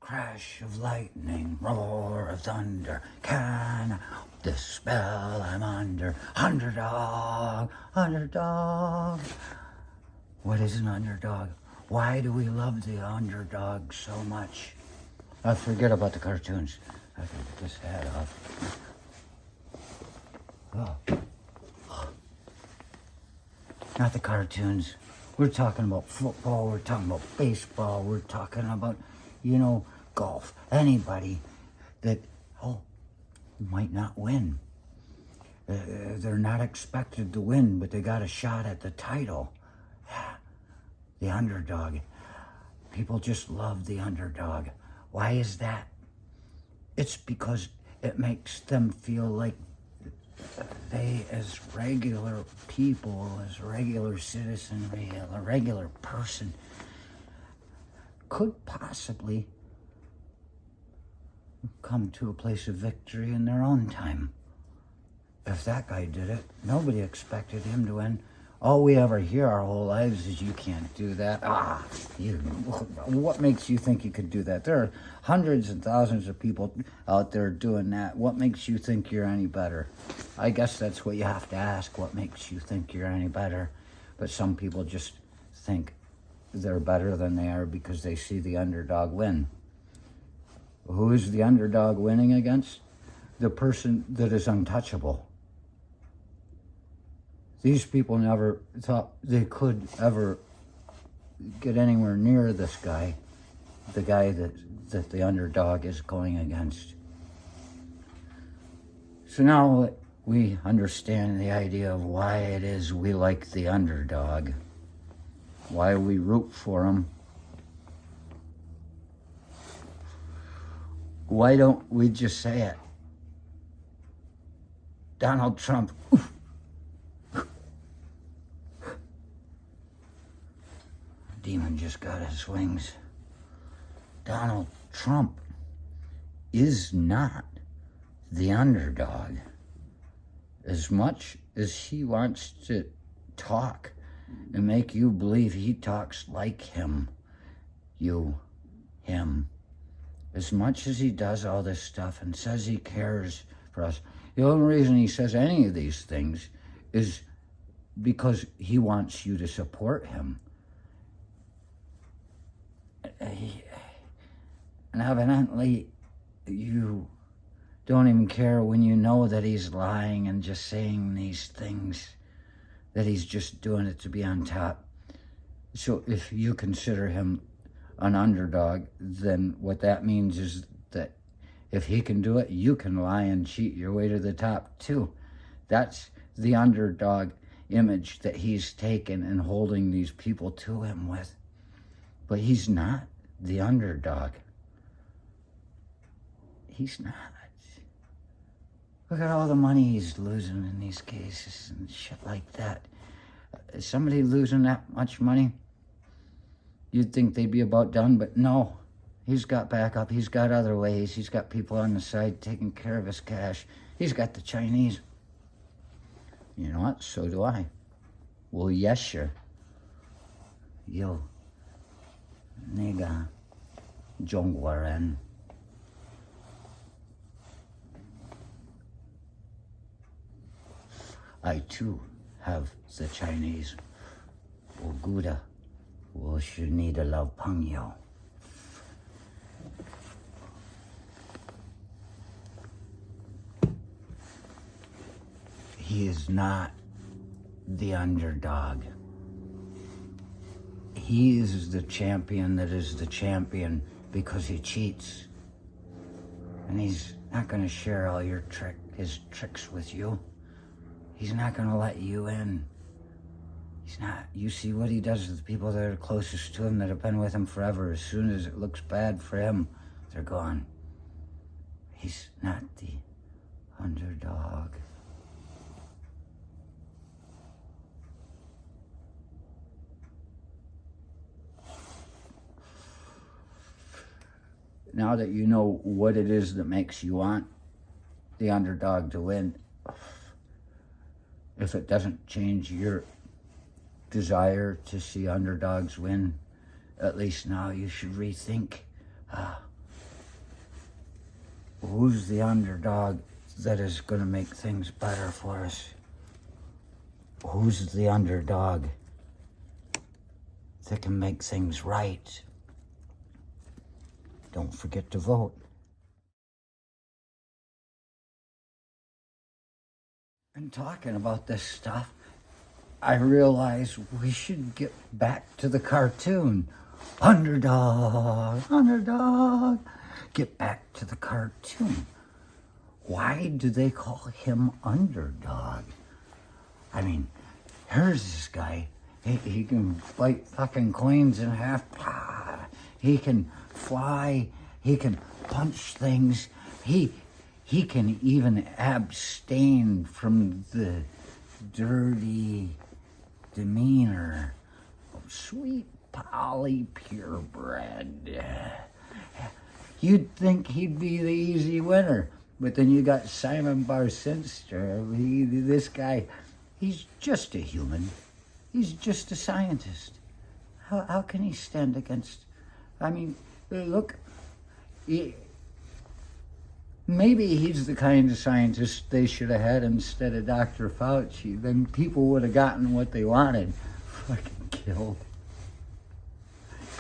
Crash of lightning, roar of thunder, can the spell I'm under. Underdog, underdog. What is an underdog? Why do we love the underdog so much? Forget about the cartoons. I can get this hat off. Oh. Not the cartoons. We're talking about football, we're talking about baseball, we're talking about, golf. Anybody that, might not win. They're not expected to win, but they got a shot at the title. The underdog. People just love the underdog. Why is that? It's because it makes them feel like they, as regular people, as regular citizenry, a regular person, could possibly come to a place of victory in their own time. If that guy did it, nobody expected him to win. All we ever hear our whole lives is, you can't do that. What makes you think you could do that? There are hundreds and thousands of people out there doing that. What makes you think you're any better? I guess that's what you have to ask. What makes you think you're any better? But some people just think they're better than they are because they see the underdog win. Who is the underdog winning against? The person that is untouchable. These people never thought they could ever get anywhere near this guy, the guy that the underdog is going against. So now we understand the idea of why it is we like the underdog, why we root for him. Why don't we just say it? Donald Trump. Demon just got his wings. Donald Trump is not the underdog. As much as he wants to talk and make you believe he talks like him, him, as much as he does all this stuff and says he cares for us, the only reason he says any of these things is because he wants you to support him. And evidently, you don't even care when you know that he's lying and just saying these things, that he's just doing it to be on top. So if you consider him an underdog, then what that means is that if he can do it, you can lie and cheat your way to the top too. That's the underdog image that he's taken and holding these people to him with. But he's not the underdog. He's not. Look at all the money he's losing in these cases and shit like that. Is somebody losing that much money? You'd think they'd be about done, but no. He's got backup. He's got other ways. He's got people on the side taking care of his cash. He's got the Chinese. You know what? So do I. Well, yes, sure. Yo. Nigga. Zhongguoren. I too have the Chinese. 我姑的，我是你的老朋友。He is not the underdog. He is the champion that is the champion because he cheats. And he's not going to share all his tricks with you. He's not going to let you in. He's not. You see what he does to the people that are closest to him, that have been with him forever. As soon as it looks bad for him, they're gone. He's not the underdog. Now that you know what it is that makes you want the underdog to win, if it doesn't change your desire to see underdogs win, at least now you should rethink who's the underdog that is going to make things better for us? Who's the underdog that can make things right? Don't forget to vote. And talking about this stuff, I realize we should get back to the cartoon. Underdog, underdog. Get back to the cartoon. Why do they call him Underdog? I mean, here's this guy. He can bite fucking coins in half. He can fly. He can punch things. He can even abstain from the dirty demeanor of sweet Polly purebred. You'd think he'd be the easy winner, but then you got Simon Barcinster. This guy, he's just a human. He's just a scientist. How can he stand against? I mean, look, maybe he's the kind of scientist they should have had instead of Dr. Fauci. Then people would have gotten what they wanted. Fucking killed.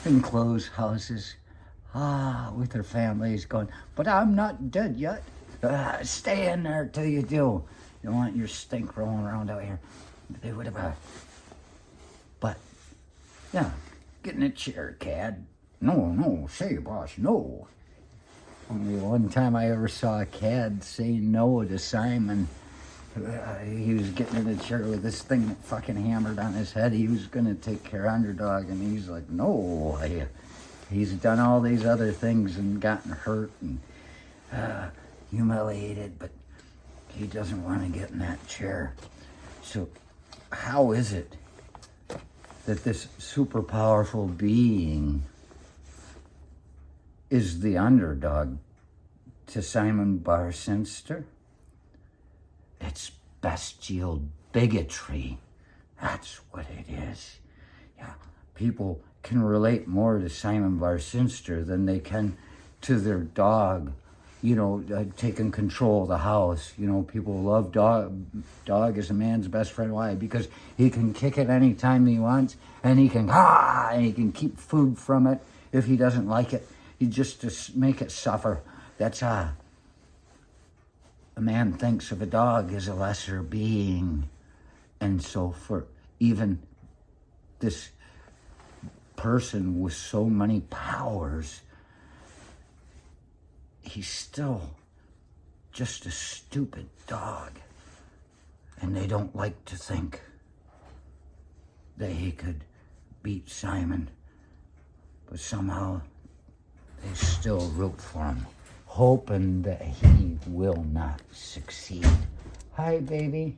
In closed houses. With their families going, but I'm not dead yet. Stay in there till you do. You don't want your stink rolling around out here. They would have. But, yeah, get in a chair, Cad. No, say, boss, no. Only one time I ever saw a Cad say no to Simon. He was getting in a chair with this thing fucking hammered on his head. He was going to take care of Underdog, and he's like, no. He's done all these other things and gotten hurt and humiliated, but he doesn't want to get in that chair. So how is it that this super powerful being is the underdog to Simon Barcinster? It's bestial bigotry. That's what it is. Yeah, people can relate more to Simon Barcinster than they can to their dog, taking control of the house. People love dog. Dog is a man's best friend. Why? Because he can kick it any time he wants, and he can keep food from it if he doesn't like it. He just to make it suffer. That's a man thinks of a dog as a lesser being. And so for even this person with so many powers, he's still just a stupid dog. And they don't like to think that he could beat Simon. But somehow they still root for him, hoping that he will not succeed. Hi, baby.